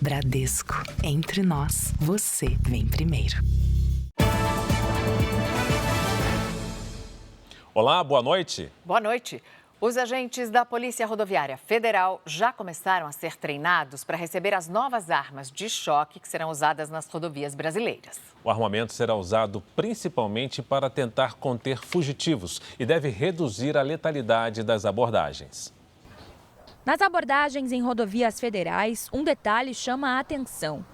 Bradesco. Entre nós, você vem primeiro. Olá, boa noite. Boa noite. Os agentes da Polícia Rodoviária Federal já começaram a ser treinados para receber as novas armas de choque que serão usadas nas rodovias brasileiras. O armamento será usado principalmente para tentar conter fugitivos e deve reduzir a letalidade das abordagens. Nas abordagens em rodovias federais, um detalhe chama a atenção.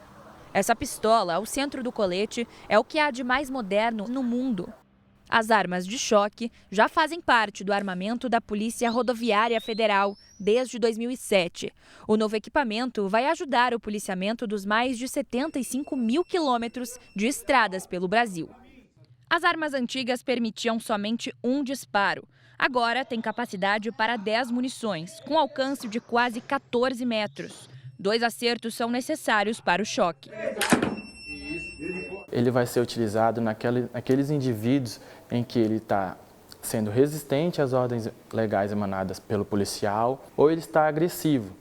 Essa pistola, ao centro do colete, é o que há de mais moderno no mundo. As armas de choque já fazem parte do armamento da Polícia Rodoviária Federal desde 2007. O novo equipamento vai ajudar o policiamento dos mais de 75 mil quilômetros de estradas pelo Brasil. As armas antigas permitiam somente um disparo. Agora tem capacidade para 10 munições, com alcance de quase 14 metros. 2 acertos são necessários para o choque. Ele vai ser utilizado naqueles indivíduos em que ele está sendo resistente às ordens legais emanadas pelo policial ou ele está agressivo.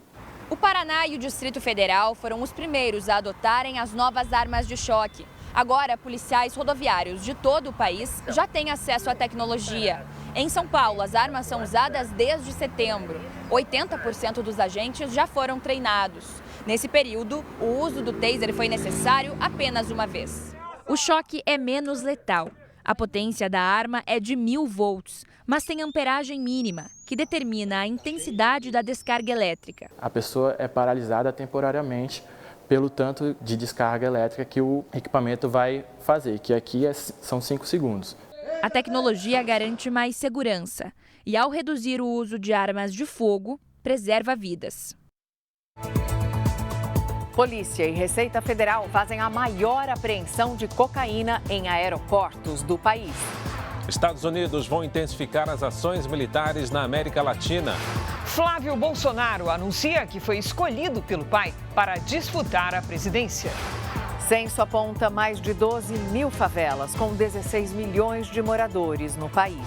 O Paraná e o Distrito Federal foram os primeiros a adotarem as novas armas de choque. Agora, policiais rodoviários de todo o país já têm acesso à tecnologia. Em São Paulo, as armas são usadas desde setembro. 80% dos agentes já foram treinados. Nesse período, o uso do taser foi necessário apenas uma vez. O choque é menos letal. A potência da arma é de 1000 volts, mas tem amperagem mínima, que determina a intensidade da descarga elétrica. A pessoa é paralisada temporariamente pelo tanto de descarga elétrica que o equipamento vai fazer, que aqui são 5 segundos. A tecnologia garante mais segurança e, ao reduzir o uso de armas de fogo, preserva vidas. Polícia e Receita Federal fazem a maior apreensão de cocaína em aeroportos do país. Estados Unidos vão intensificar as ações militares na América Latina. Flávio Bolsonaro anuncia que foi escolhido pelo pai para disputar a presidência. Censo aponta mais de 12 mil favelas, com 16 milhões de moradores no país.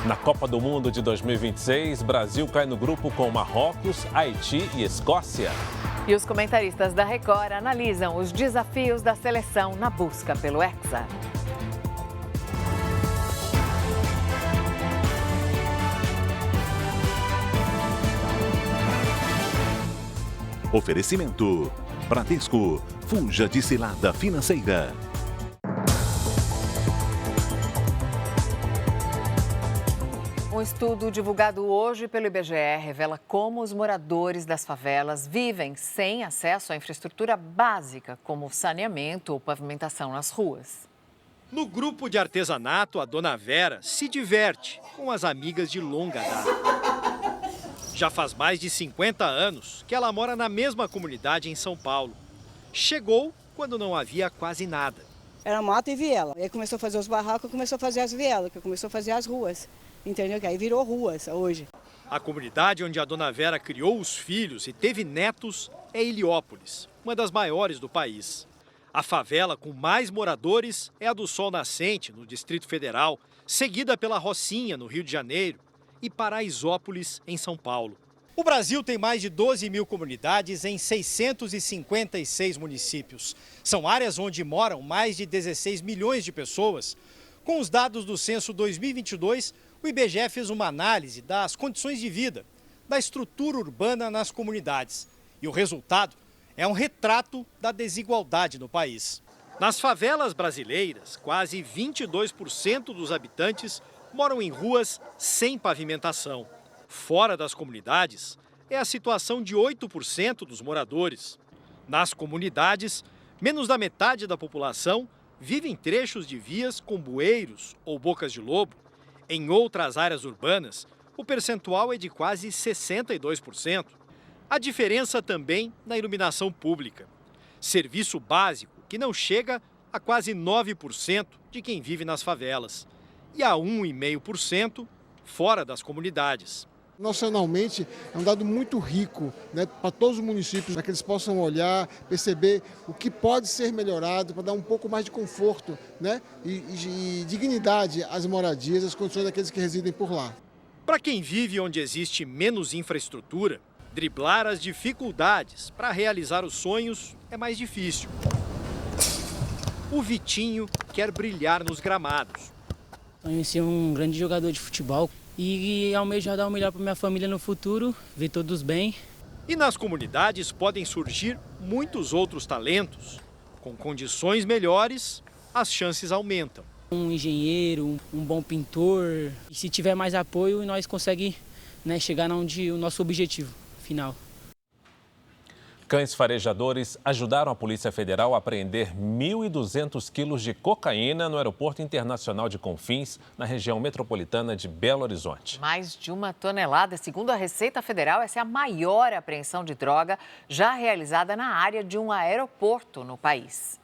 Na Copa do Mundo de 2026, Brasil cai no grupo com Marrocos, Haiti e Escócia. E os comentaristas da Record analisam os desafios da seleção na busca pelo Hexa. Oferecimento: Bradesco, fuja de cilada financeira. Um estudo divulgado hoje pelo IBGE revela como os moradores das favelas vivem sem acesso à infraestrutura básica, como saneamento ou pavimentação nas ruas. No grupo de artesanato, a dona Vera se diverte com as amigas de longa data. Já faz mais de 50 anos que ela mora na mesma comunidade em São Paulo. Chegou quando não havia quase nada. Era mato e viela. Aí começou a fazer os barracos, começou a fazer as vielas, que começou a fazer as ruas. Entendeu? Que aí virou ruas hoje. A comunidade onde a dona Vera criou os filhos e teve netos é Heliópolis, uma das maiores do país. A favela com mais moradores é a do Sol Nascente, no Distrito Federal, seguida pela Rocinha, no Rio de Janeiro, e Paraisópolis, em São Paulo. O Brasil tem mais de 12 mil comunidades em 656 municípios. São áreas onde moram mais de 16 milhões de pessoas. Com os dados do Censo 2022, o IBGE fez uma análise das condições de vida, da estrutura urbana nas comunidades. E o resultado é um retrato da desigualdade no país. Nas favelas brasileiras, quase 22% dos habitantes moram em ruas sem pavimentação. Fora das comunidades, é a situação de 8% dos moradores. Nas comunidades, menos da metade da população vive em trechos de vias com bueiros ou bocas de lobo. Em outras áreas urbanas, o percentual é de quase 62%. A diferença também na iluminação pública. Serviço básico que não chega a quase 9% de quem vive nas favelas. E a 1,5% fora das comunidades. Nacionalmente, é um dado muito rico, né, para todos os municípios, para que eles possam olhar, perceber o que pode ser melhorado, para dar um pouco mais de conforto, né, e dignidade às moradias, às condições daqueles que residem por lá. Para quem vive onde existe menos infraestrutura, Driblar as dificuldades para realizar os sonhos é mais difícil. O Vitinho quer brilhar nos gramados. Sonho em ser um grande jogador de futebol e almejar dar o melhor para minha família no futuro, ver todos bem. E nas comunidades podem surgir muitos outros talentos. Com condições melhores, as chances aumentam. Um engenheiro, um bom pintor, e se tiver mais apoio, nós conseguimos, chegar onde o nosso objetivo final. Cães farejadores ajudaram a Polícia Federal a apreender 1.200 quilos de cocaína no Aeroporto Internacional de Confins, na região metropolitana de Belo Horizonte. Mais de 1 tonelada. Segundo a Receita Federal, essa é a maior apreensão de droga já realizada na área de um aeroporto no país.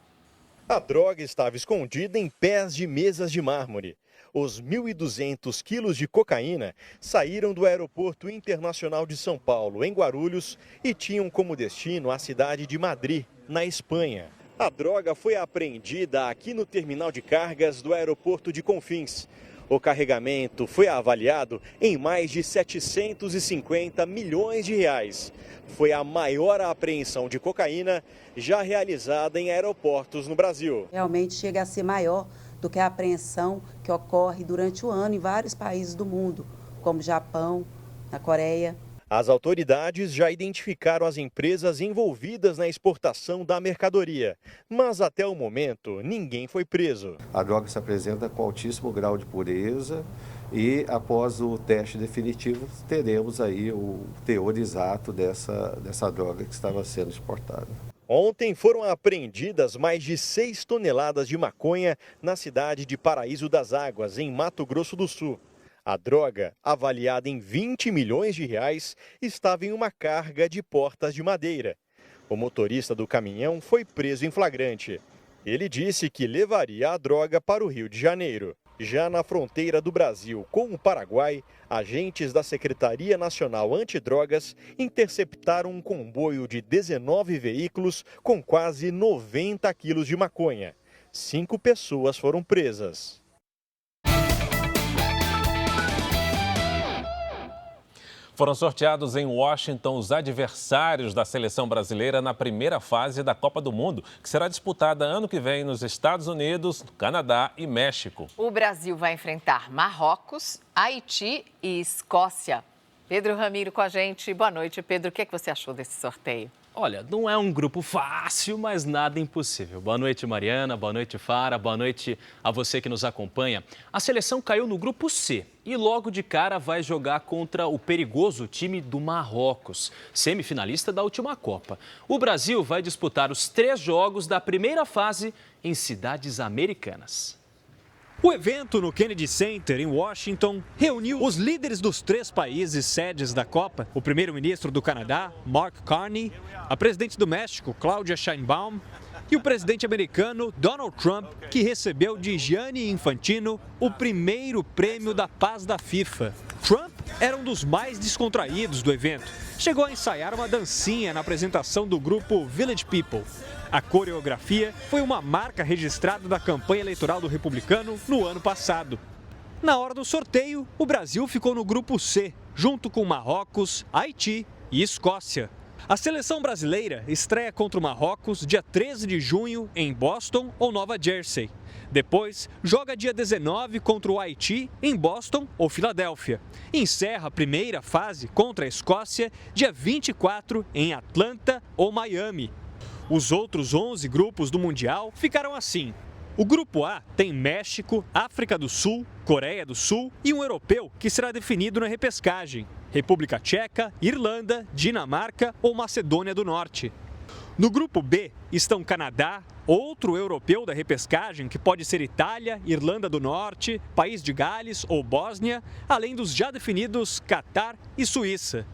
A droga estava escondida em pés de mesas de mármore. Os 1.200 quilos de cocaína saíram do Aeroporto Internacional de São Paulo, em Guarulhos, e tinham como destino a cidade de Madrid, na Espanha. A droga foi apreendida aqui no terminal de cargas do Aeroporto de Confins. O carregamento foi avaliado em mais de 750 milhões de reais. Foi a maior apreensão de cocaína já realizada em aeroportos no Brasil. Realmente chega a ser maior do que a apreensão que ocorre durante o ano em vários países do mundo, como Japão, na Coreia. As autoridades já identificaram as empresas envolvidas na exportação da mercadoria, mas até o momento ninguém foi preso. A droga se apresenta com altíssimo grau de pureza e após o teste definitivo teremos aí o teor exato dessa droga que estava sendo exportada. Ontem foram apreendidas mais de 6 toneladas de maconha na cidade de Paraíso das Águas, em Mato Grosso do Sul. A droga, avaliada em 20 milhões de reais, estava em uma carga de portas de madeira. O motorista do caminhão foi preso em flagrante. Ele disse que levaria a droga para o Rio de Janeiro. Já na fronteira do Brasil com o Paraguai, agentes da Secretaria Nacional Antidrogas interceptaram um comboio de 19 veículos com quase 90 quilos de maconha. 5 pessoas foram presas. Foram sorteados em Washington os adversários da seleção brasileira na primeira fase da Copa do Mundo, que será disputada ano que vem nos Estados Unidos, Canadá e México. O Brasil vai enfrentar Marrocos, Haiti e Escócia. Pedro Ramiro com a gente. Boa noite, Pedro. O que você achou desse sorteio? Olha, não é um grupo fácil, mas nada impossível. Boa noite, Mariana. Boa noite, Fara. Boa noite a você que nos acompanha. A seleção caiu no grupo C e logo de cara vai jogar contra o perigoso time do Marrocos, semifinalista da última Copa. O Brasil vai disputar os 3 jogos da primeira fase em cidades americanas. O evento no Kennedy Center, em Washington, reuniu os líderes dos 3 países sedes da Copa, o primeiro-ministro do Canadá, Mark Carney, a presidente do México, Claudia Sheinbaum, e o presidente americano, Donald Trump, que recebeu de Gianni Infantino o primeiro prêmio da paz da FIFA. Trump era um dos mais descontraídos do evento. Chegou a ensaiar uma dancinha na apresentação do grupo Village People. A coreografia foi uma marca registrada da campanha eleitoral do republicano no ano passado. Na hora do sorteio, o Brasil ficou no grupo C, junto com Marrocos, Haiti e Escócia. A seleção brasileira estreia contra o Marrocos dia 13 de junho em Boston ou Nova Jersey. Depois, joga dia 19 contra o Haiti em Boston ou Filadélfia. Encerra a primeira fase contra a Escócia dia 24 em Atlanta ou Miami. Os outros 11 grupos do Mundial ficaram assim. O grupo A tem México, África do Sul, Coreia do Sul e um europeu que será definido na repescagem: República Tcheca, Irlanda, Dinamarca ou Macedônia do Norte. No grupo B estão Canadá, outro europeu da repescagem que pode ser Itália, Irlanda do Norte, País de Gales ou Bósnia, além dos já definidos Catar e Suíça.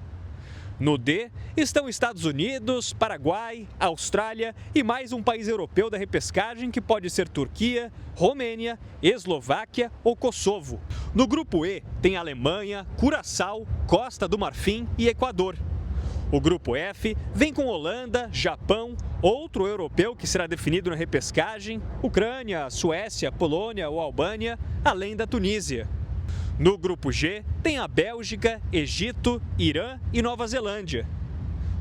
No D estão Estados Unidos, Paraguai, Austrália e mais um país europeu da repescagem que pode ser Turquia, Romênia, Eslováquia ou Kosovo. No grupo E tem Alemanha, Curaçao, Costa do Marfim e Equador. O grupo F vem com Holanda, Japão, outro europeu que será definido na repescagem, Ucrânia, Suécia, Polônia ou Albânia, além da Tunísia. No grupo G tem a Bélgica, Egito, Irã e Nova Zelândia.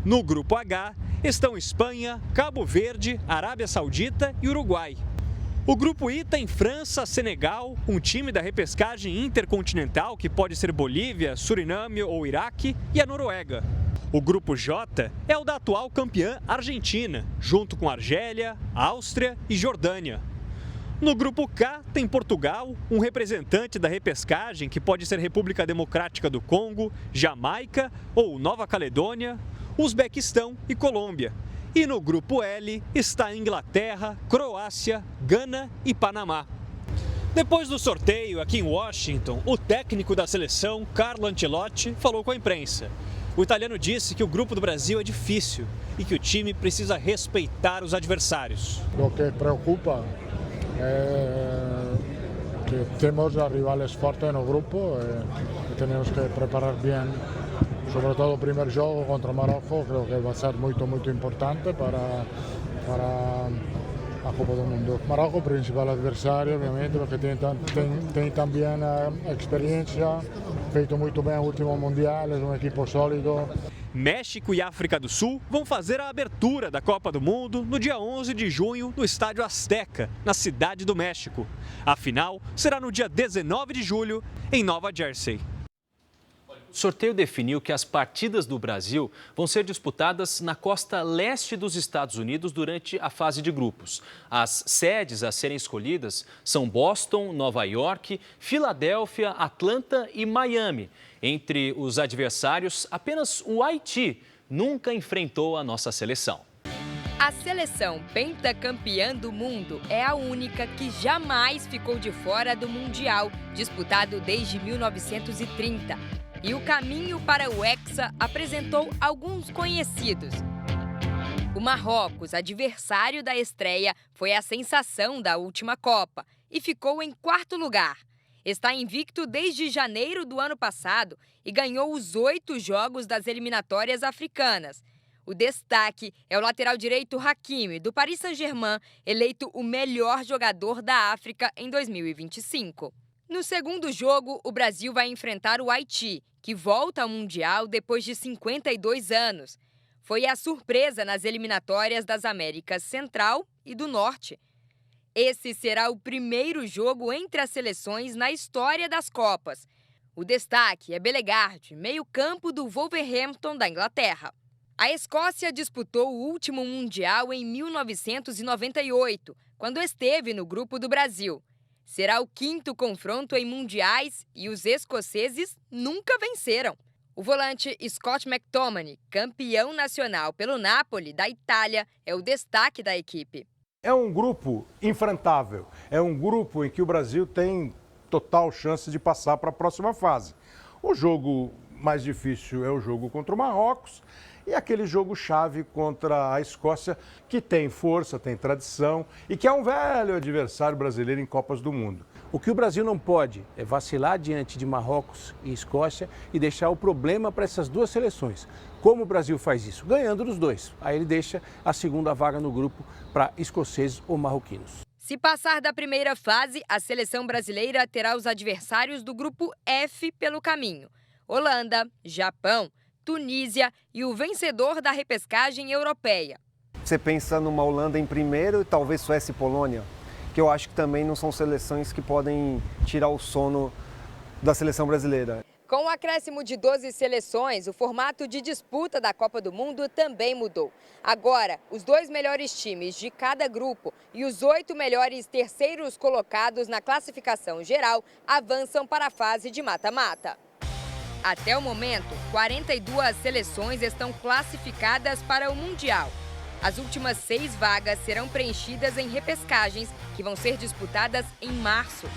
No grupo H estão Espanha, Cabo Verde, Arábia Saudita e Uruguai. O grupo I tem França, Senegal, um time da repescagem intercontinental que pode ser Bolívia, Suriname ou Iraque, e a Noruega. O grupo J é o da atual campeã Argentina, junto com Argélia, Áustria e Jordânia. No grupo K tem Portugal, um representante da repescagem que pode ser República Democrática do Congo, Jamaica ou Nova Caledônia, Uzbequistão e Colômbia. E no grupo L está Inglaterra, Croácia, Gana e Panamá. Depois do sorteio aqui em Washington, o técnico da seleção, Carlo Ancelotti, falou com a imprensa. O italiano disse que o grupo do Brasil é difícil e que o time precisa respeitar os adversários. O que preocupa é que temos rivais fortes no grupo e temos que preparar bem. Sobretudo o primeiro jogo contra o Marrocos, creo que vai ser muito importante para a Copa do Mundo. Marrocos, o principal adversário, obviamente, porque tem também a experiência, feito muito bem o último Mundial, é um equipe sólido. México e África do Sul vão fazer a abertura da Copa do Mundo no dia 11 de junho no Estádio Azteca, na Cidade do México. A final será no dia 19 de julho, em Nova Jersey. O sorteio definiu que as partidas do Brasil vão ser disputadas na costa leste dos Estados Unidos durante a fase de grupos. As sedes a serem escolhidas são Boston, Nova York, Filadélfia, Atlanta e Miami. Entre os adversários, apenas o Haiti nunca enfrentou a nossa seleção. A seleção pentacampeã do mundo é a única que jamais ficou de fora do Mundial, disputado desde 1930. E o caminho para o Hexa apresentou alguns conhecidos. O Marrocos, adversário da estreia, foi a sensação da última Copa e ficou em quarto lugar. Está invicto desde janeiro do ano passado e ganhou os 8 jogos das eliminatórias africanas. O destaque é o lateral direito Hakimi, do Paris Saint-Germain, eleito o melhor jogador da África em 2025. No segundo jogo, o Brasil vai enfrentar o Haiti, que volta ao Mundial depois de 52 anos. Foi a surpresa nas eliminatórias das Américas Central e do Norte. Esse será o primeiro jogo entre as seleções na história das Copas. O destaque é Bellegarde, meio-campo do Wolverhampton da Inglaterra. A Escócia disputou o último Mundial em 1998, quando esteve no grupo do Brasil. Será o 5º confronto em mundiais e os escoceses nunca venceram. O volante Scott McTominay, campeão nacional pelo Napoli, da Itália, é o destaque da equipe. É um grupo enfrentável, é um grupo em que o Brasil tem total chance de passar para a próxima fase. O jogo mais difícil é o jogo contra o Marrocos e aquele jogo-chave contra a Escócia, que tem força, tem tradição e que é um velho adversário brasileiro em Copas do Mundo. O que o Brasil não pode é vacilar diante de Marrocos e Escócia e deixar o problema para essas duas seleções. Como o Brasil faz isso? Ganhando dos dois. Aí ele deixa a segunda vaga no grupo para escoceses ou marroquinos. Se passar da primeira fase, a seleção brasileira terá os adversários do grupo F pelo caminho: Holanda, Japão, Tunísia e o vencedor da repescagem europeia. Você pensa numa Holanda em primeiro e talvez Suécia e Polônia, que eu acho que também não são seleções que podem tirar o sono da seleção brasileira. Com o acréscimo de 12 seleções, o formato de disputa da Copa do Mundo também mudou. Agora, os 2 melhores times de cada grupo e os 8 melhores terceiros colocados na classificação geral avançam para a fase de mata-mata. Até o momento, 42 seleções estão classificadas para o Mundial. As últimas 6 vagas serão preenchidas em repescagens, que vão ser disputadas em março.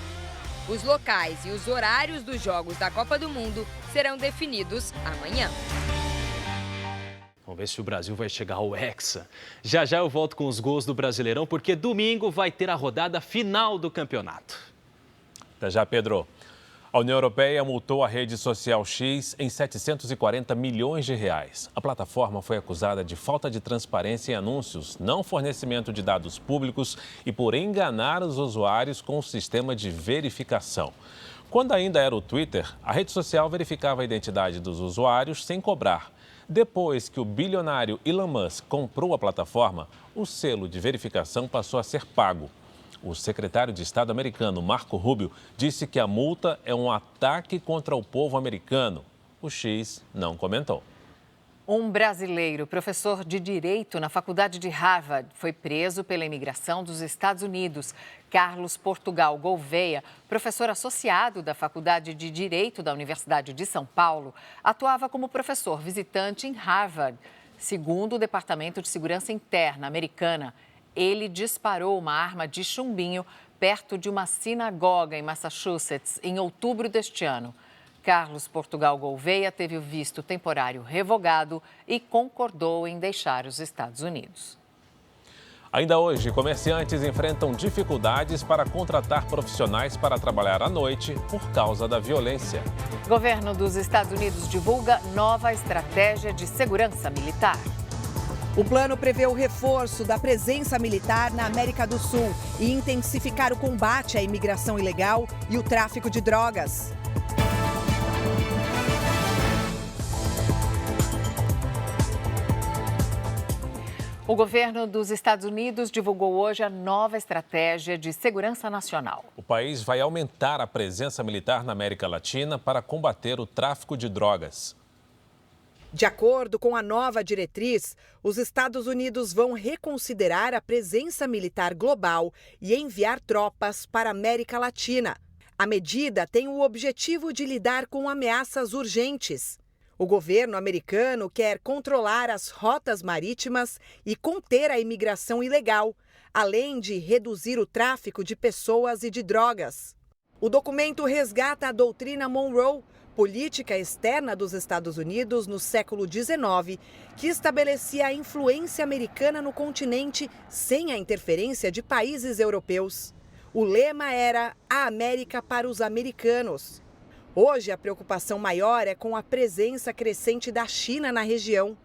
Os locais e os horários dos jogos da Copa do Mundo serão definidos amanhã. Vamos ver se o Brasil vai chegar ao Hexa. Já já eu volto com os gols do Brasileirão, porque domingo vai ter a rodada final do campeonato. Até já, Pedro. A União Europeia multou a rede social X em 740 milhões de reais. A plataforma foi acusada de falta de transparência em anúncios, não fornecimento de dados públicos e por enganar os usuários com o sistema de verificação. Quando ainda era o Twitter, a rede social verificava a identidade dos usuários sem cobrar. Depois que o bilionário Elon Musk comprou a plataforma, o selo de verificação passou a ser pago. O secretário de Estado americano, Marco Rubio, disse que a multa é um ataque contra o povo americano. O X não comentou. Um brasileiro, professor de Direito na Faculdade de Harvard, foi preso pela imigração dos Estados Unidos. Carlos Portugal Gouveia, professor associado da Faculdade de Direito da Universidade de São Paulo, atuava como professor visitante em Harvard. Segundo o Departamento de Segurança Interna americana, ele disparou uma arma de chumbinho perto de uma sinagoga em Massachusetts em outubro deste ano. Carlos Portugal Gouveia teve o visto temporário revogado e concordou em deixar os Estados Unidos. Ainda hoje, comerciantes enfrentam dificuldades para contratar profissionais para trabalhar à noite por causa da violência. O governo dos Estados Unidos divulga nova estratégia de segurança militar. O plano prevê o reforço da presença militar na América do Sul e intensificar o combate à imigração ilegal e o tráfico de drogas. O governo dos Estados Unidos divulgou hoje a nova estratégia de segurança nacional. O país vai aumentar a presença militar na América Latina para combater o tráfico de drogas. De acordo com a nova diretriz, os Estados Unidos vão reconsiderar a presença militar global e enviar tropas para a América Latina. A medida tem o objetivo de lidar com ameaças urgentes. O governo americano quer controlar as rotas marítimas e conter a imigração ilegal, além de reduzir o tráfico de pessoas e de drogas. O documento resgata a doutrina Monroe, política externa dos Estados Unidos no século XIX, que estabelecia a influência americana no continente sem a interferência de países europeus. O lema era "A América para os americanos". Hoje, a preocupação maior é com a presença crescente da China na região.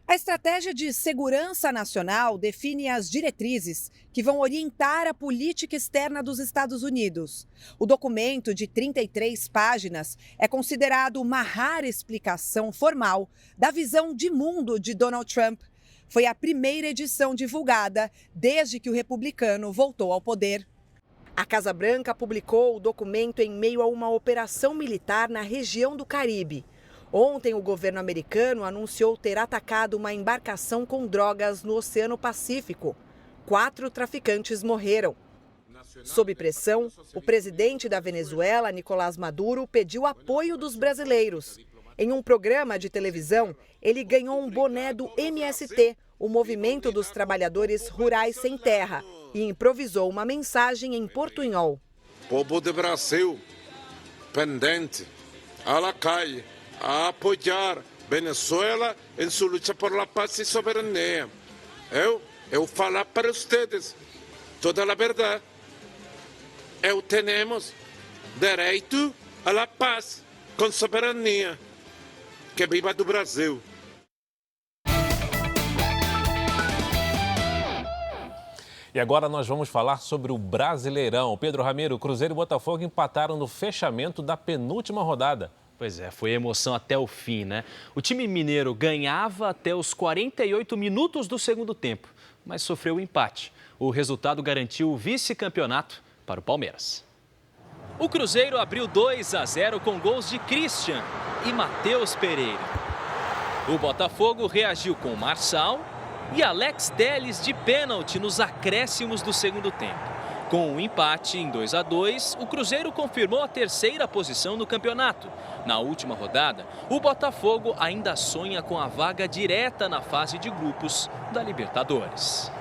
A estratégia de segurança nacional define as diretrizes que vão orientar a política externa dos Estados Unidos. O documento, de 33 páginas, é considerado uma rara explicação formal da visão de mundo de Donald Trump. Foi a primeira edição divulgada desde que o republicano voltou ao poder. A Casa Branca publicou o documento em meio a uma operação militar na região do Caribe. Ontem, o governo americano anunciou ter atacado uma embarcação com drogas no Oceano Pacífico. 4 traficantes morreram. Sob pressão, o presidente da Venezuela, Nicolás Maduro, pediu apoio dos brasileiros. Em um programa de televisão, ele ganhou um boné do MST, o Movimento dos Trabalhadores Rurais Sem Terra, e improvisou uma mensagem em portunhol. Povo do Brasil, pendente, à la calle, a apoiar Venezuela em sua luta por la paz e soberania. Eu falar para vocês toda a verdade. Temos direito à la paz com soberania. Que viva do Brasil! E agora nós vamos falar sobre o Brasileirão. Pedro Ramiro, Cruzeiro e Botafogo empataram no fechamento da penúltima rodada. Pois é, foi emoção até o fim, né? O time mineiro ganhava até os 48 minutos do segundo tempo, mas sofreu o empate. O resultado garantiu o vice-campeonato para o Palmeiras. O Cruzeiro abriu 2-0 com gols de Christian e Matheus Pereira. O Botafogo reagiu com Marçal e Alex Telles de pênalti nos acréscimos do segundo tempo. Com um empate em 2-2, o Cruzeiro confirmou a terceira posição no campeonato. Na última rodada, o Botafogo ainda sonha com a vaga direta na fase de grupos da Libertadores.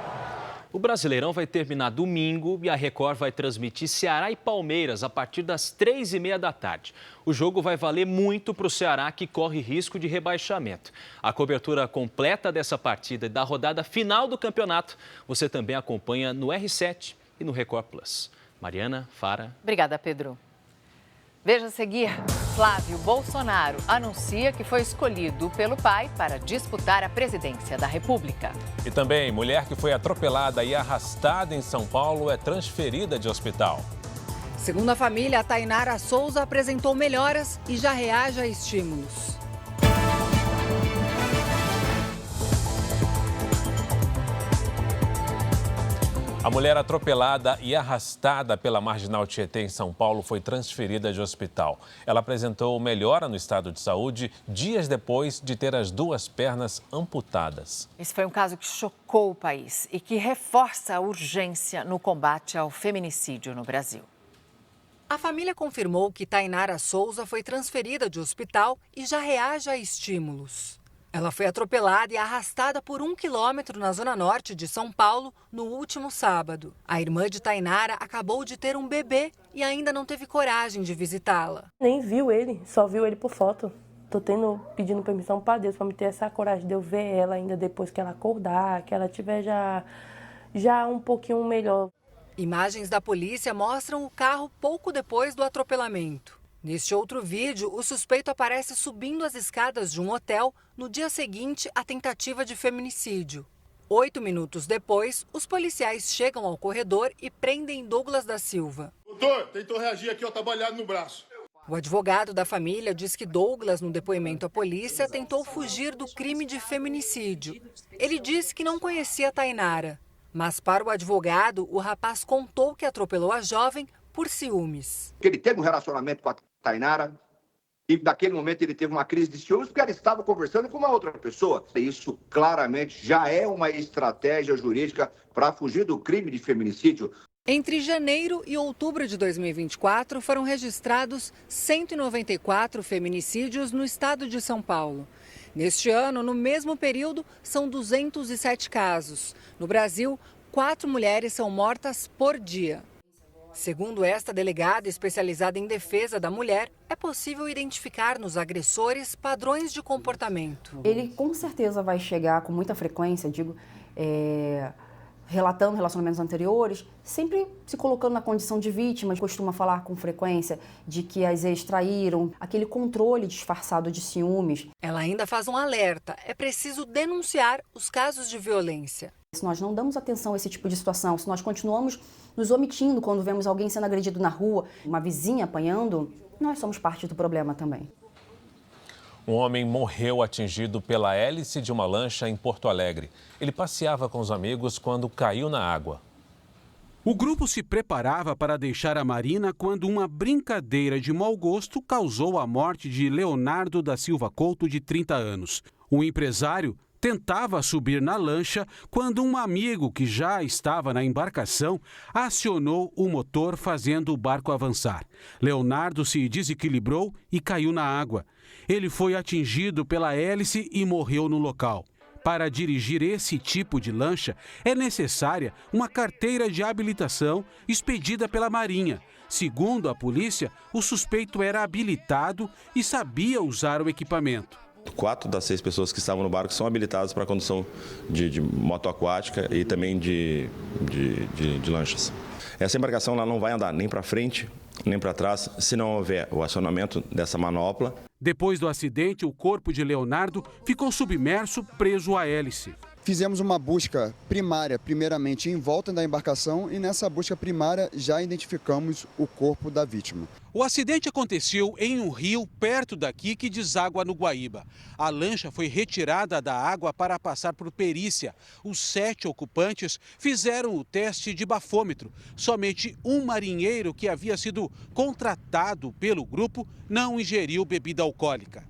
O Brasileirão vai terminar domingo e a Record vai transmitir Ceará e Palmeiras a partir das 3h30 da tarde. O jogo vai valer muito para o Ceará, que corre risco de rebaixamento. A cobertura completa dessa partida e da rodada final do campeonato você também acompanha no R7 e no Record Plus. Mariana, Fara. Obrigada, Pedro. Veja a seguir, Flávio Bolsonaro anuncia que foi escolhido pelo pai para disputar a presidência da República. E também, mulher que foi atropelada e arrastada em São Paulo é transferida de hospital. Segundo a família, a Tainara Souza apresentou melhoras e já reage a estímulos. A mulher atropelada e arrastada pela Marginal Tietê em São Paulo foi transferida de hospital. Ela apresentou melhora no estado de saúde dias depois de ter as 2 pernas amputadas. Esse foi um caso que chocou o país e que reforça a urgência no combate ao feminicídio no Brasil. A família confirmou que Tainara Souza foi transferida de hospital e já reage a estímulos. Ela foi atropelada e arrastada por 1 quilômetro na zona norte de São Paulo no último sábado. A irmã de Tainara acabou de ter um bebê e ainda não teve coragem de visitá-la. Nem viu ele, só viu ele por foto. Tô pedindo permissão para Deus para me ter essa coragem de eu ver ela ainda depois que ela acordar, que ela tiver já um pouquinho melhor. Imagens da polícia mostram o carro pouco depois do atropelamento. Neste outro vídeo, o suspeito aparece subindo as escadas de um hotel no dia seguinte à tentativa de feminicídio. 8 minutos depois, os policiais chegam ao corredor e prendem Douglas da Silva. Doutor, tentou reagir aqui, tá baleado no braço. O advogado da família diz que Douglas, no depoimento à polícia, tentou fugir do crime de feminicídio. Ele disse que não conhecia Tainara, mas para o advogado, o rapaz contou que atropelou a jovem por ciúmes. Ele teve um relacionamento com a Tainara e naquele momento ele teve uma crise de ciúmes porque ela estava conversando com uma outra pessoa. Isso claramente já é uma estratégia jurídica para fugir do crime de feminicídio. Entre janeiro e outubro de 2024, foram registrados 194 feminicídios no estado de São Paulo. Neste ano, no mesmo período, são 207 casos. No Brasil, 4 mulheres são mortas por dia. Segundo esta delegada especializada em defesa da mulher, é possível identificar nos agressores padrões de comportamento. Ele com certeza vai chegar com muita frequência, relatando relacionamentos anteriores, sempre se colocando na condição de vítima, costuma falar com frequência de que as extraíram, aquele controle disfarçado de ciúmes. Ela ainda faz um alerta, é preciso denunciar os casos de violência. Se nós não damos atenção a esse tipo de situação, se nós continuamos nos omitindo quando vemos alguém sendo agredido na rua, uma vizinha apanhando, nós somos parte do problema também. Um homem morreu atingido pela hélice de uma lancha em Porto Alegre. Ele passeava com os amigos quando caiu na água. O grupo se preparava para deixar a marina quando uma brincadeira de mau gosto causou a morte de Leonardo da Silva Couto, de 30 anos. O empresário tentava subir na lancha quando um amigo que já estava na embarcação acionou o motor, fazendo o barco avançar. Leonardo se desequilibrou e caiu na água. Ele foi atingido pela hélice e morreu no local. Para dirigir esse tipo de lancha, é necessária uma carteira de habilitação expedida pela Marinha. Segundo a polícia, o suspeito era habilitado e sabia usar o equipamento. 4 das 6 pessoas que estavam no barco são habilitadas para a condução de moto aquática e também de lanchas. Essa embarcação lá não vai andar nem para frente, nem para trás, se não houver o acionamento dessa manopla. Depois do acidente, o corpo de Leonardo ficou submerso, preso à hélice. Fizemos uma busca primária, primeiramente em volta da embarcação, e nessa busca primária já identificamos o corpo da vítima. O acidente aconteceu em um rio perto daqui que deságua no Guaíba. A lancha foi retirada da água para passar por perícia. Os 7 ocupantes fizeram o teste de bafômetro. Somente um marinheiro que havia sido contratado pelo grupo não ingeriu bebida alcoólica.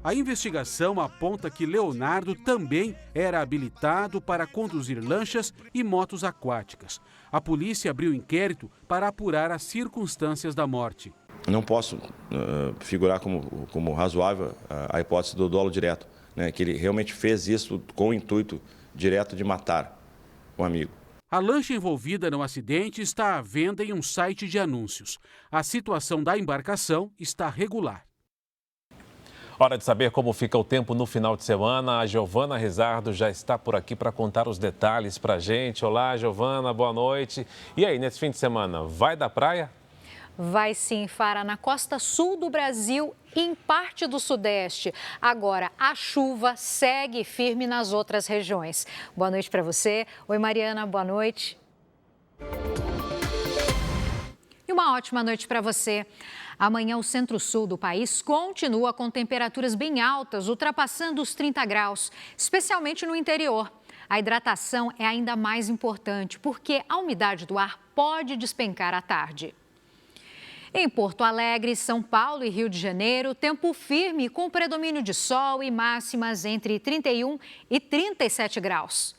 A investigação aponta que Leonardo também era habilitado para conduzir lanchas e motos aquáticas. A polícia abriu inquérito para apurar as circunstâncias da morte. Não posso figurar como razoável a hipótese do dolo direto, né, que ele realmente fez isso com o intuito direto de matar um amigo. A lancha envolvida no acidente está à venda em um site de anúncios. A situação da embarcação está regular. Hora de saber como fica o tempo no final de semana. A Giovana Rizardo já está por aqui para contar os detalhes para a gente. Olá, Giovana, boa noite. E aí, nesse fim de semana, vai da praia? Vai sim, Fara, na costa sul do Brasil e em parte do Sudeste. Agora, a chuva segue firme nas outras regiões. Boa noite para você. Oi, Mariana, boa noite. E uma ótima noite para você. Amanhã, o centro-sul do país continua com temperaturas bem altas, ultrapassando os 30 graus, especialmente no interior. a hidratação é ainda mais importante, porque a umidade do ar pode despencar à tarde. Em Porto Alegre, São Paulo e Rio de Janeiro, tempo firme com predomínio de sol e máximas entre 31 e 37 graus.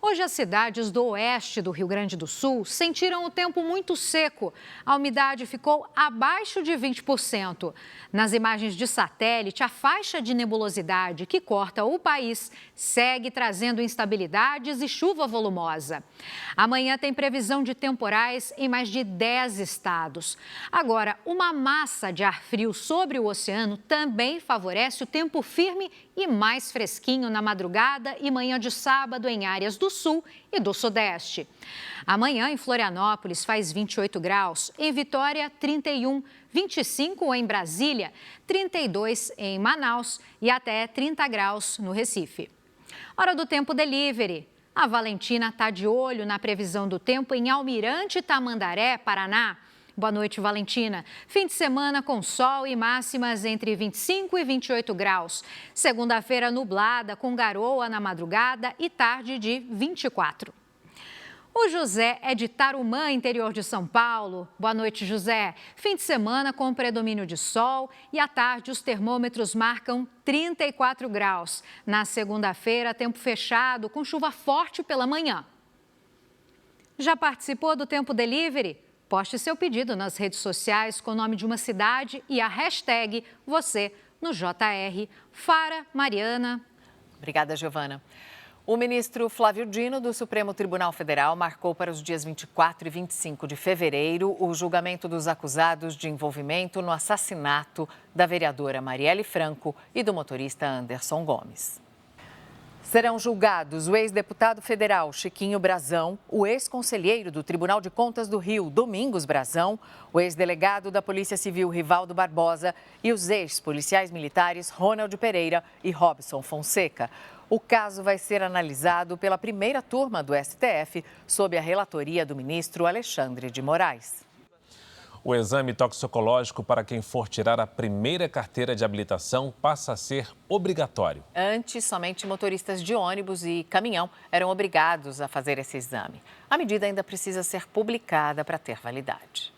Hoje, as cidades do oeste do Rio Grande do Sul sentiram o tempo muito seco. A umidade ficou abaixo de 20%. Nas imagens de satélite, a faixa de nebulosidade que corta o país segue trazendo instabilidades e chuva volumosa. Amanhã tem previsão de temporais em mais de 10 estados. Agora, uma massa de ar frio sobre o oceano também favorece o tempo firme e mais fresquinho na madrugada e manhã de sábado em áreas do sul e do sudeste. Amanhã em Florianópolis faz 28 graus, em Vitória 31, 25 em Brasília, 32 em Manaus e até 30 graus no Recife. Hora do Tempo Delivery. A Valentina está de olho na previsão do tempo em Almirante Tamandaré, Paraná. Boa noite, Valentina. Fim de semana com sol e máximas entre 25 e 28 graus. Segunda-feira nublada, com garoa na madrugada e tarde de 24. O José é de Tarumã, interior de São Paulo. Boa noite, José. Fim de semana com predomínio de sol e à tarde os termômetros marcam 34 graus. Na segunda-feira, tempo fechado, com chuva forte pela manhã. Já participou do Tempo Delivery? Poste seu pedido nas redes sociais com o nome de uma cidade e a hashtag você no JR. Fara Mariana. Obrigada, Giovana. O ministro Flávio Dino, do Supremo Tribunal Federal, marcou para os dias 24 e 25 de fevereiro o julgamento dos acusados de envolvimento no assassinato da vereadora Marielle Franco e do motorista Anderson Gomes. Serão julgados o ex-deputado federal Chiquinho Brazão, o ex-conselheiro do Tribunal de Contas do Rio, Domingos Brazão, o ex-delegado da Polícia Civil, Rivaldo Barbosa, e os ex-policiais militares Ronald Pereira e Robson Fonseca. O caso vai ser analisado pela primeira turma do STF, sob a relatoria do ministro Alexandre de Moraes. O exame toxicológico para quem for tirar a primeira carteira de habilitação passa a ser obrigatório. Antes, somente motoristas de ônibus e caminhão eram obrigados a fazer esse exame. A medida ainda precisa ser publicada para ter validade.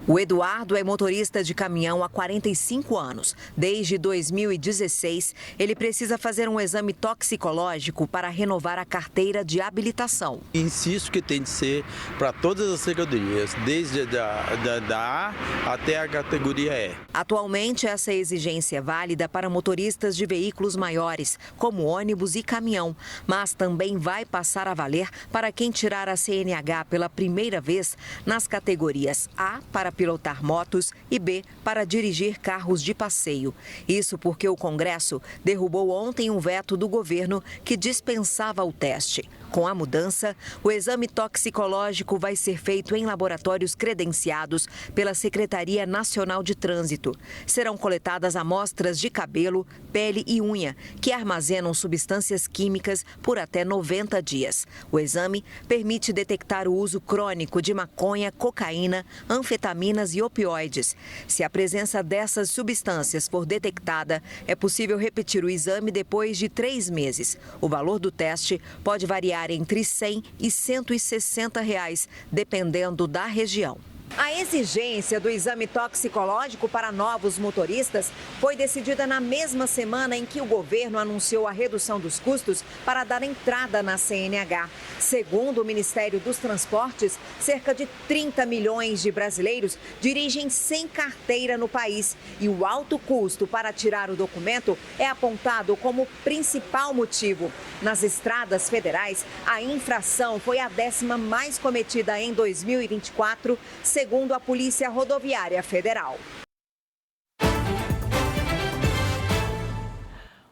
O Eduardo é motorista de caminhão há 45 anos. Desde 2016, ele precisa fazer um exame toxicológico para renovar a carteira de habilitação. Insisto que tem de ser para todas as categorias, desde da A até a categoria E. Atualmente, essa exigência é válida para motoristas de veículos maiores, como ônibus e caminhão, mas também vai passar a valer para quem tirar a CNH pela primeira vez nas categorias A para pilotar motos e B para dirigir carros de passeio. Isso porque o Congresso derrubou ontem um veto do governo que dispensava o teste. Com a mudança, o exame toxicológico vai ser feito em laboratórios credenciados pela Secretaria Nacional de Trânsito. Serão coletadas amostras de cabelo, pele e unha, que armazenam substâncias químicas por até 90 dias. O exame permite detectar o uso crônico de maconha, cocaína, anfetaminas e opioides. Se a presença dessas substâncias for detectada, é possível repetir o exame depois de 3 meses. O valor do teste pode variar entre R$ 100 e R$ 160, dependendo da região. A exigência do exame toxicológico para novos motoristas foi decidida na mesma semana em que o governo anunciou a redução dos custos para dar entrada na CNH. Segundo o Ministério dos Transportes, cerca de 30 milhões de brasileiros dirigem sem carteira no país e o alto custo para tirar o documento é apontado como principal motivo. Nas estradas federais, a infração foi a 10ª mais cometida em 2024, segundo a Polícia Rodoviária Federal.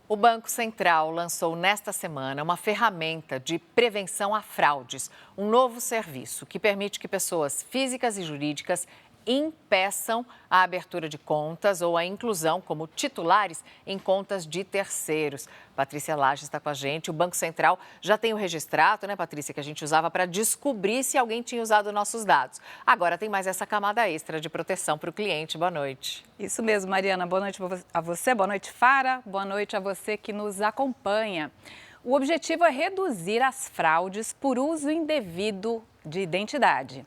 O Banco Central lançou nesta semana uma ferramenta de prevenção a fraudes, um novo serviço que permite que pessoas físicas e jurídicas impeçam a abertura de contas ou a inclusão como titulares em contas de terceiros. Patrícia Laje está com a gente. O Banco Central já tem o registrato, né, Patrícia, que a gente usava para descobrir se alguém tinha usado nossos dados. Agora tem mais essa camada extra de proteção para o cliente. Boa noite. Isso mesmo, Mariana. Boa noite a você, boa noite, Fara. Boa noite a você que nos acompanha. O objetivo é reduzir as fraudes por uso indevido de identidade.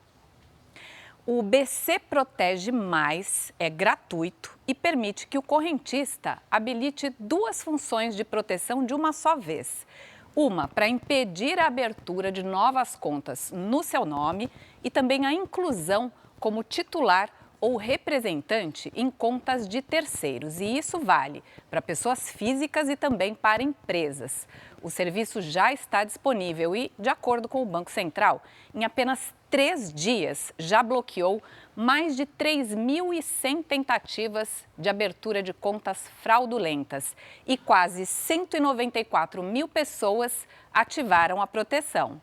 O BC Protege Mais é gratuito e permite que o correntista habilite 2 funções de proteção de uma só vez. Uma para impedir a abertura de novas contas no seu nome e também a inclusão como titular ou representante em contas de terceiros. E isso vale para pessoas físicas e também para empresas. O serviço já está disponível e, de acordo com o Banco Central, em apenas 3 dias já bloqueou mais de 3.100 tentativas de abertura de contas fraudulentas e quase 194 mil pessoas ativaram a proteção.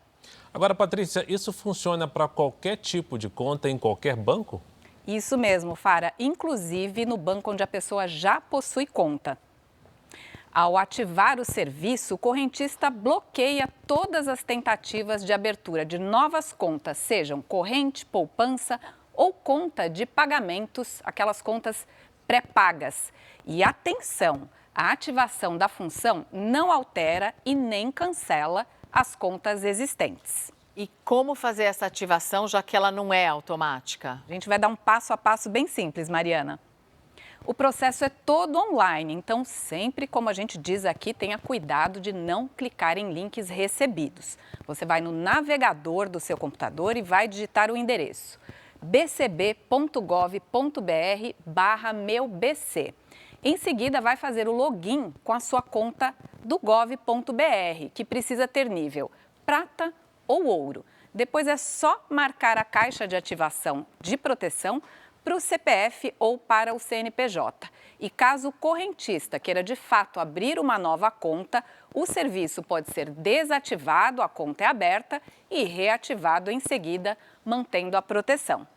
Agora, Patrícia, isso funciona para qualquer tipo de conta em qualquer banco? Isso mesmo, Fara, inclusive no banco onde a pessoa já possui conta. Ao ativar o serviço, o correntista bloqueia todas as tentativas de abertura de novas contas, sejam corrente, poupança ou conta de pagamentos, aquelas contas pré-pagas. E atenção, a ativação da função não altera e nem cancela as contas existentes. E como fazer essa ativação, já que ela não é automática? A gente vai dar um passo a passo bem simples, Mariana. O processo é todo online, então sempre, como a gente diz aqui, tenha cuidado de não clicar em links recebidos. Você vai no navegador do seu computador e vai digitar o endereço bcb.gov.br/meubc. Em seguida, vai fazer o login com a sua conta do gov.br, que precisa ter nível prata ou ouro. Depois é só marcar a caixa de ativação de proteção para o CPF ou para o CNPJ. E caso o correntista queira de fato abrir uma nova conta, o serviço pode ser desativado, a conta é aberta e reativado em seguida, mantendo a proteção.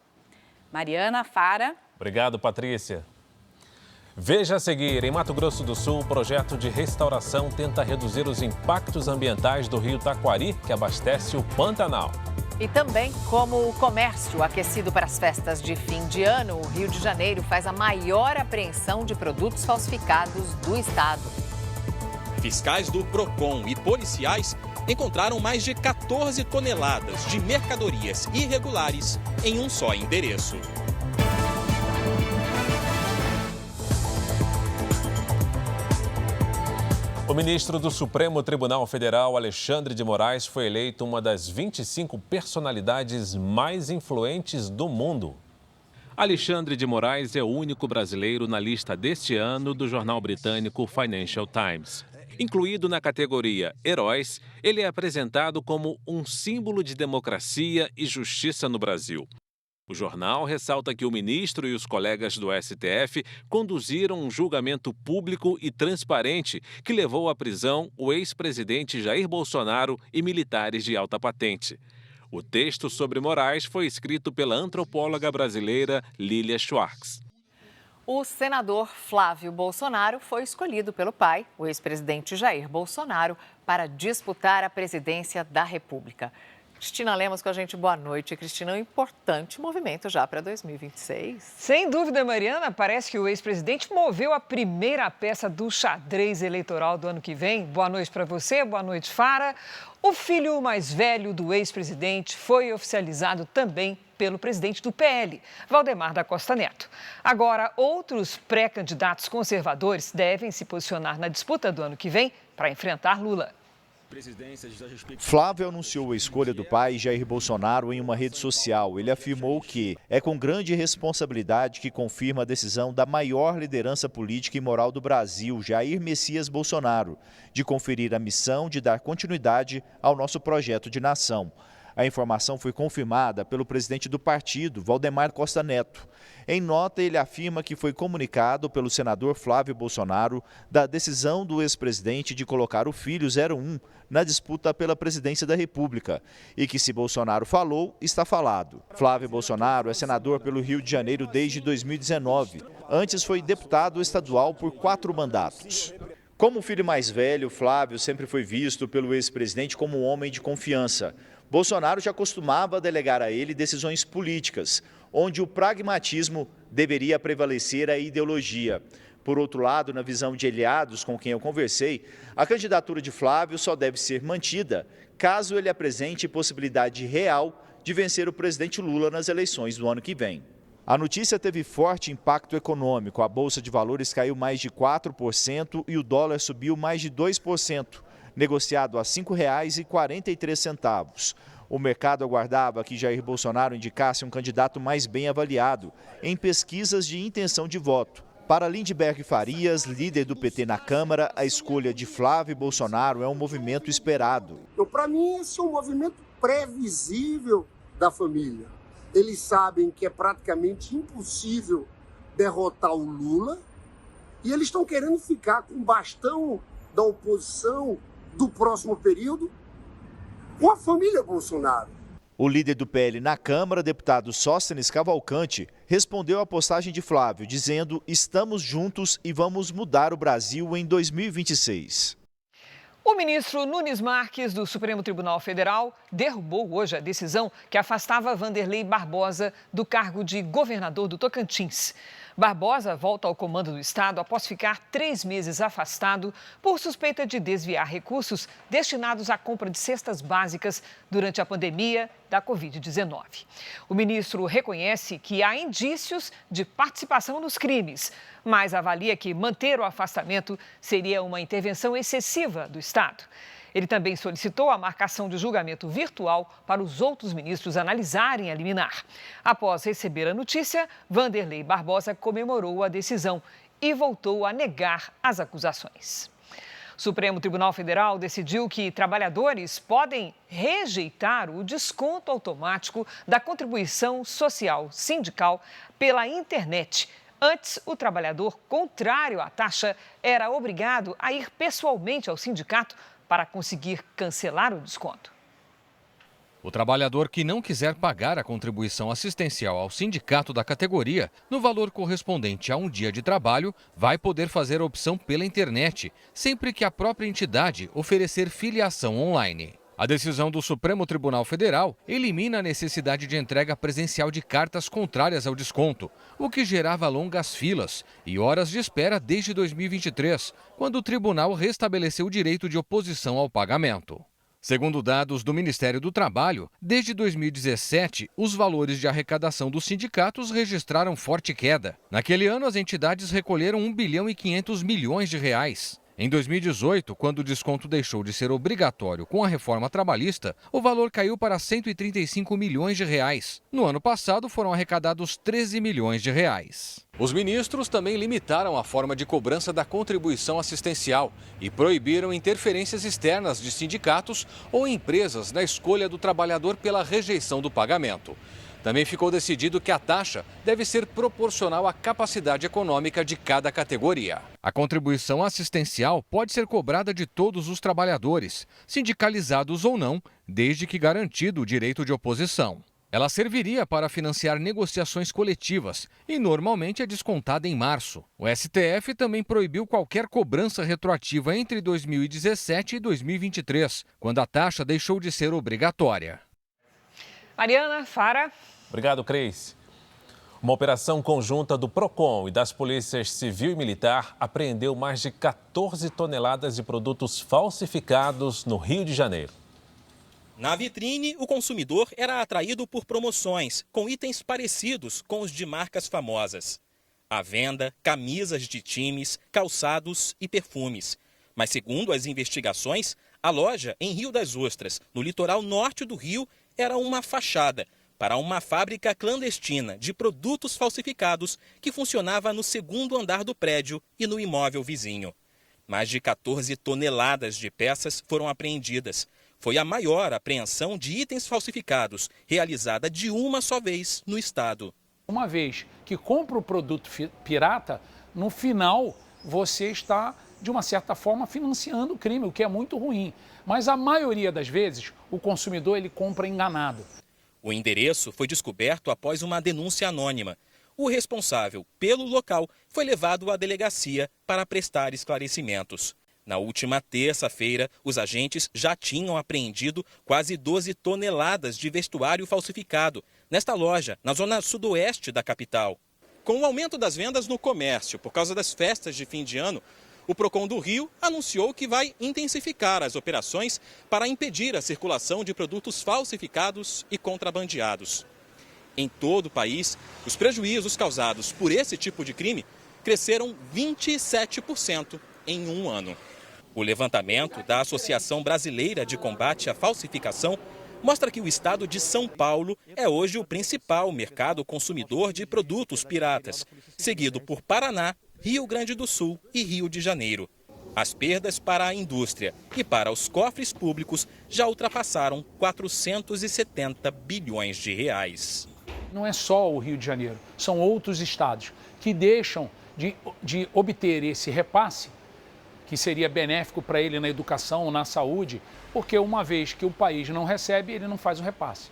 Mariana, Fara. Obrigado, Patrícia. Veja a seguir, em Mato Grosso do Sul, o projeto de restauração tenta reduzir os impactos ambientais do rio Taquari, que abastece o Pantanal. E também, como o comércio aquecido para as festas de fim de ano, o Rio de Janeiro faz a maior apreensão de produtos falsificados do estado. Fiscais do Procon e policiais encontraram mais de 14 toneladas de mercadorias irregulares em um só endereço. O ministro do Supremo Tribunal Federal, Alexandre de Moraes, foi eleito uma das 25 personalidades mais influentes do mundo. Alexandre de Moraes é o único brasileiro na lista deste ano do jornal britânico Financial Times. Incluído na categoria Heróis, ele é apresentado como um símbolo de democracia e justiça no Brasil. O jornal ressalta que o ministro e os colegas do STF conduziram um julgamento público e transparente que levou à prisão o ex-presidente Jair Bolsonaro e militares de alta patente. O texto sobre Moraes foi escrito pela antropóloga brasileira Lília Schwartz. O senador Flávio Bolsonaro foi escolhido pelo pai, o ex-presidente Jair Bolsonaro, para disputar a presidência da República. Cristina Lemos com a gente, boa noite. Cristina, um importante movimento já para 2026. Sem dúvida, Mariana, parece que o ex-presidente moveu a primeira peça do xadrez eleitoral do ano que vem. Boa noite para você, boa noite, Fara. O filho mais velho do ex-presidente foi oficializado também pelo presidente do PL, Valdemar da Costa Neto. Agora, outros pré-candidatos conservadores devem se posicionar na disputa do ano que vem para enfrentar Lula. Flávio anunciou a escolha do pai, Jair Bolsonaro, em uma rede social. Ele afirmou que é com grande responsabilidade que confirma a decisão da maior liderança política e moral do Brasil, Jair Messias Bolsonaro, de conferir a missão de dar continuidade ao nosso projeto de nação. A informação foi confirmada pelo presidente do partido, Valdemar Costa Neto. Em nota, ele afirma que foi comunicado pelo senador Flávio Bolsonaro da decisão do ex-presidente de colocar o filho 01 na disputa pela presidência da República e que, se Bolsonaro falou, está falado. Flávio Bolsonaro é senador pelo Rio de Janeiro desde 2019. Antes foi deputado estadual por 4 mandatos. Como o filho mais velho, Flávio sempre foi visto pelo ex-presidente como um homem de confiança. Bolsonaro já costumava delegar a ele decisões políticas, onde o pragmatismo deveria prevalecer a ideologia. Por outro lado, na visão de aliados com quem eu conversei, a candidatura de Flávio só deve ser mantida caso ele apresente possibilidade real de vencer o presidente Lula nas eleições do ano que vem. A notícia teve forte impacto econômico. A Bolsa de Valores caiu mais de 4% e o dólar subiu mais de 2%, negociado a R$ 5,43. O mercado aguardava que Jair Bolsonaro indicasse um candidato mais bem avaliado em pesquisas de intenção de voto. Para Lindbergh Farias, líder do PT na Câmara, a escolha de Flávio Bolsonaro é um movimento esperado. Então, para mim, esse é um movimento previsível da família. Eles sabem que é praticamente impossível derrotar o Lula e eles estão querendo ficar com o bastão da oposição do próximo período com a família Bolsonaro. O líder do PL na Câmara, deputado Sóstenes Cavalcante, respondeu à postagem de Flávio, dizendo: estamos juntos e vamos mudar o Brasil em 2026. O ministro Nunes Marques, do Supremo Tribunal Federal, derrubou hoje a decisão que afastava Vanderlei Barbosa do cargo de governador do Tocantins. Barbosa volta ao comando do estado após ficar 3 meses afastado por suspeita de desviar recursos destinados à compra de cestas básicas durante a pandemia da Covid-19. O ministro reconhece que há indícios de participação nos crimes, mas avalia que manter o afastamento seria uma intervenção excessiva do Estado. Ele também solicitou a marcação de julgamento virtual para os outros ministros analisarem a liminar. Após receber a notícia, Vanderlei Barbosa comemorou a decisão e voltou a negar as acusações. O Supremo Tribunal Federal decidiu que trabalhadores podem rejeitar o desconto automático da contribuição social sindical pela internet. Antes, o trabalhador contrário à taxa era obrigado a ir pessoalmente ao sindicato para conseguir cancelar o desconto. O trabalhador que não quiser pagar a contribuição assistencial ao sindicato da categoria, no valor correspondente a um dia de trabalho, vai poder fazer a opção pela internet, sempre que a própria entidade oferecer filiação online. A decisão do Supremo Tribunal Federal elimina a necessidade de entrega presencial de cartas contrárias ao desconto, o que gerava longas filas e horas de espera desde 2023, quando o tribunal restabeleceu o direito de oposição ao pagamento. Segundo dados do Ministério do Trabalho, desde 2017, os valores de arrecadação dos sindicatos registraram forte queda. Naquele ano, as entidades recolheram 1 bilhão e 500 milhões de reais. Em 2018, quando o desconto deixou de ser obrigatório com a reforma trabalhista, o valor caiu para 135 milhões de reais. No ano passado, foram arrecadados 13 milhões de reais. Os ministros também limitaram a forma de cobrança da contribuição assistencial e proibiram interferências externas de sindicatos ou empresas na escolha do trabalhador pela rejeição do pagamento. Também ficou decidido que a taxa deve ser proporcional à capacidade econômica de cada categoria. A contribuição assistencial pode ser cobrada de todos os trabalhadores, sindicalizados ou não, desde que garantido o direito de oposição. Ela serviria para financiar negociações coletivas e normalmente é descontada em março. O STF também proibiu qualquer cobrança retroativa entre 2017 e 2023, quando a taxa deixou de ser obrigatória. Mariana, Fara. Obrigado, Cris. Uma operação conjunta do PROCON e das polícias civil e militar apreendeu mais de 14 toneladas de produtos falsificados no Rio de Janeiro. Na vitrine, o consumidor era atraído por promoções com itens parecidos com os de marcas famosas. À venda, camisas de times, calçados e perfumes. Mas, segundo as investigações, a loja em Rio das Ostras, no litoral norte do Rio, era uma fachada para uma fábrica clandestina de produtos falsificados que funcionava no segundo andar do prédio e no imóvel vizinho. Mais de 14 toneladas de peças foram apreendidas. Foi a maior apreensão de itens falsificados realizada de uma só vez no estado. Uma vez que compra o produto pirata, no final você está, de uma certa forma, financiando o crime, o que é muito ruim. Mas a maioria das vezes o consumidor ele compra enganado. O endereço foi descoberto após uma denúncia anônima. O responsável pelo local foi levado à delegacia para prestar esclarecimentos. Na última terça-feira, os agentes já tinham apreendido quase 12 toneladas de vestuário falsificado nesta loja, na zona sudoeste da capital. Com o aumento das vendas no comércio por causa das festas de fim de ano, o Procon do Rio anunciou que vai intensificar as operações para impedir a circulação de produtos falsificados e contrabandeados. Em todo o país, os prejuízos causados por esse tipo de crime cresceram 27% em um ano. O levantamento da Associação Brasileira de Combate à Falsificação mostra que o estado de São Paulo é hoje o principal mercado consumidor de produtos piratas, seguido por Paraná, Rio Grande do Sul e Rio de Janeiro. As perdas para a indústria e para os cofres públicos já ultrapassaram 470 bilhões de reais. Não é só o Rio de Janeiro, são outros estados que deixam de obter esse repasse, que seria benéfico para ele na educação ou na saúde, porque uma vez que o país não recebe, ele não faz o repasse.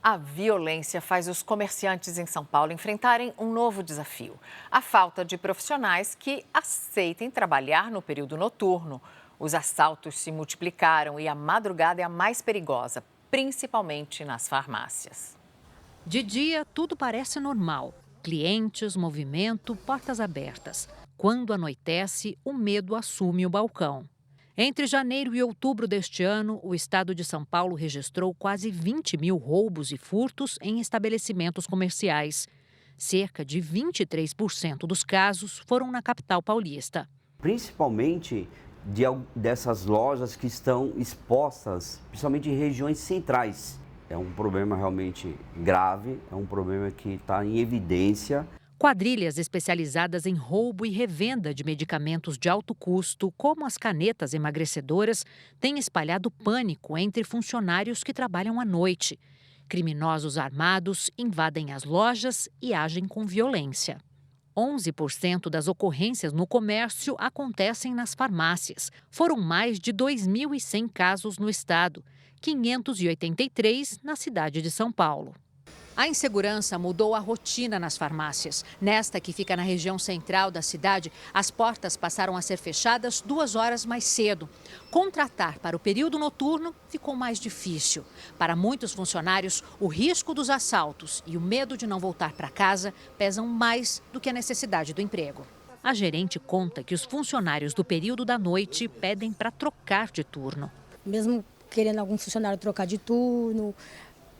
A violência faz os comerciantes em São Paulo enfrentarem um novo desafio: a falta de profissionais que aceitem trabalhar no período noturno. Os assaltos se multiplicaram e a madrugada é a mais perigosa, principalmente nas farmácias. De dia, tudo parece normal. Clientes, movimento, portas abertas. Quando anoitece, o medo assume o balcão. Entre janeiro e outubro deste ano, o estado de São Paulo registrou quase 20 mil roubos e furtos em estabelecimentos comerciais. Cerca de 23% dos casos foram na capital paulista. Principalmente dessas lojas que estão expostas, principalmente em regiões centrais. É um problema realmente grave, é um problema que está em evidência. Quadrilhas especializadas em roubo e revenda de medicamentos de alto custo, como as canetas emagrecedoras, têm espalhado pânico entre funcionários que trabalham à noite. Criminosos armados invadem as lojas e agem com violência. 11% das ocorrências no comércio acontecem nas farmácias. Foram mais de 2.100 casos no estado, 583 na cidade de São Paulo. A insegurança mudou a rotina nas farmácias. Nesta, que fica na região central da cidade, as portas passaram a ser fechadas 2 horas mais cedo. Contratar para o período noturno ficou mais difícil. Para muitos funcionários, o risco dos assaltos e o medo de não voltar para casa pesam mais do que a necessidade do emprego. A gerente conta que os funcionários do período da noite pedem para trocar de turno. Mesmo querendo algum funcionário trocar de turno,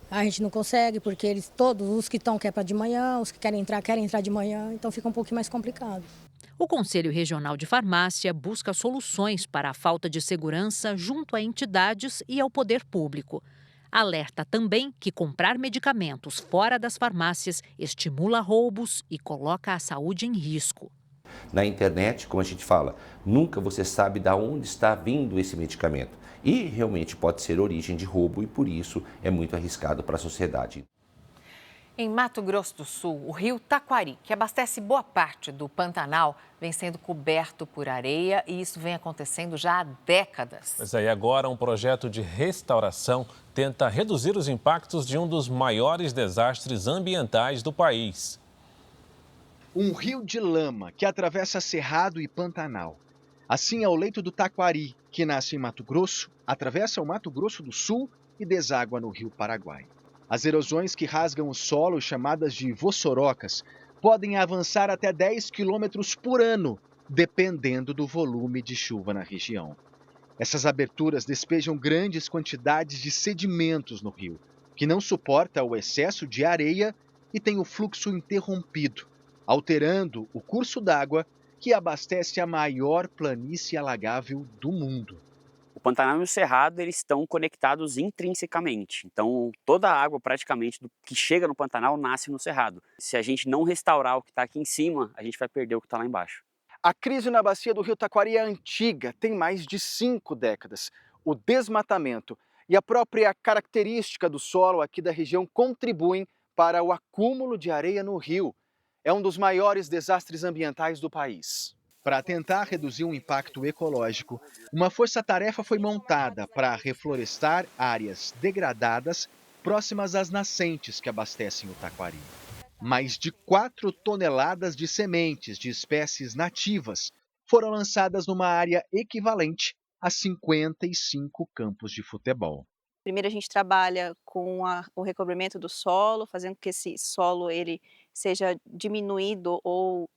a gente não consegue, porque todos os que estão querem para de manhã, os que querem entrar de manhã, então fica um pouquinho mais complicado. O Conselho Regional de Farmácia busca soluções para a falta de segurança junto a entidades e ao poder público. Alerta também que comprar medicamentos fora das farmácias estimula roubos e coloca a saúde em risco. Na internet, como a gente fala, nunca você sabe de onde está vindo esse medicamento. E realmente pode ser origem de roubo e, por isso, é muito arriscado para a sociedade. Em Mato Grosso do Sul, o rio Taquari, que abastece boa parte do Pantanal, vem sendo coberto por areia e isso vem acontecendo já há décadas. Mas aí agora um projeto de restauração tenta reduzir os impactos de um dos maiores desastres ambientais do país. Um rio de lama que atravessa Cerrado e Pantanal. Assim é o leito do Taquari, que nasce em Mato Grosso, atravessa o Mato Grosso do Sul e deságua no Rio Paraguai. As erosões que rasgam o solo, chamadas de vossorocas, podem avançar até 10 km por ano, dependendo do volume de chuva na região. Essas aberturas despejam grandes quantidades de sedimentos no rio, que não suporta o excesso de areia e tem o fluxo interrompido, alterando o curso d'água que abastece a maior planície alagável do mundo. O Pantanal e o Cerrado eles estão conectados intrinsecamente. Então, toda a água praticamente que chega no Pantanal nasce no Cerrado. Se a gente não restaurar o que está aqui em cima, a gente vai perder o que está lá embaixo. A crise na bacia do rio Taquari é antiga, tem mais de 5 décadas. O desmatamento e a própria característica do solo aqui da região contribuem para o acúmulo de areia no rio. É um dos maiores desastres ambientais do país. Para tentar reduzir o impacto ecológico, uma força-tarefa foi montada para reflorestar áreas degradadas próximas às nascentes que abastecem o Taquari. Mais de 4 toneladas de sementes de espécies nativas foram lançadas numa área equivalente a 55 campos de futebol. Primeiro a gente trabalha com o recobrimento do solo, fazendo com que esse solo ele seja diminuído ou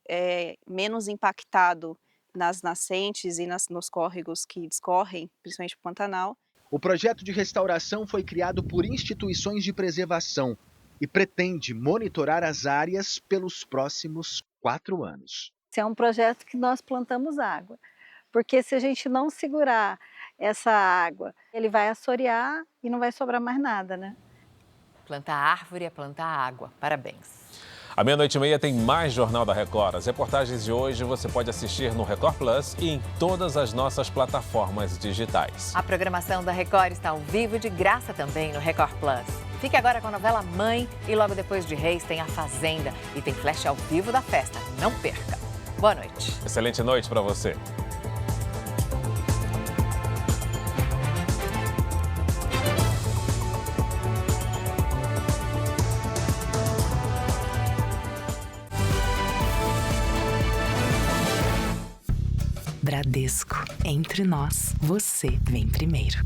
menos impactado nas nascentes e nos córregos que discorrem, principalmente o Pantanal. O projeto de restauração foi criado por instituições de preservação e pretende monitorar as áreas pelos próximos 4 anos. Esse é um projeto que nós plantamos água, porque se a gente não segurar essa água, ele vai assorear e não vai sobrar mais nada, né? Plantar árvore é plantar água. Parabéns. À 12:30 tem mais Jornal da Record. As reportagens de hoje você pode assistir no Record Plus e em todas as nossas plataformas digitais. A programação da Record está ao vivo de graça também no Record Plus. Fique agora com a novela Mãe e logo depois de Reis tem A Fazenda e tem flash ao vivo da festa. Não perca. Boa noite. Excelente noite para você. Bradesco. Entre nós, você vem primeiro.